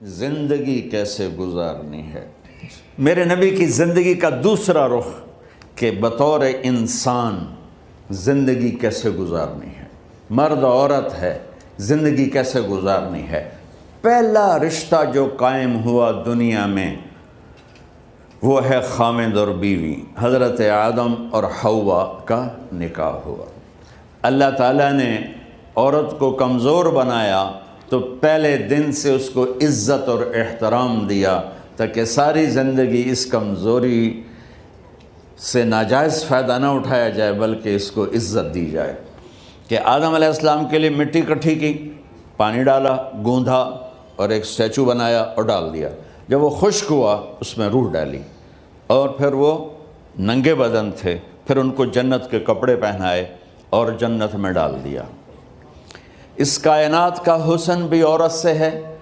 زندگی کیسے گزارنی ہے۔ میرے نبی کی زندگی کا دوسرا رخ کہ بطور انسان زندگی کیسے گزارنی ہے، مرد عورت ہے، زندگی کیسے گزارنی ہے۔ پہلا رشتہ جو قائم ہوا دنیا میں وہ ہے خامد اور بیوی، حضرت آدم اور حوا کا نکاح ہوا۔ اللہ تعالیٰ نے عورت کو کمزور بنایا تو پہلے دن سے اس کو عزت اور احترام دیا تاکہ ساری زندگی اس کمزوری سے ناجائز فائدہ نہ اٹھایا جائے بلکہ اس کو عزت دی جائے۔ کہ آدم علیہ السلام کے لیے مٹی اکٹھی کی، پانی ڈالا، گوندھا اور ایک اسٹیچو بنایا اور ڈال دیا۔ جب وہ خشک ہوا اس میں روح ڈالی اور پھر وہ ننگے بدن تھے، پھر ان کو جنت کے کپڑے پہنائے اور جنت میں ڈال دیا۔ اس کائنات کا حسن بھی عورت سے ہے،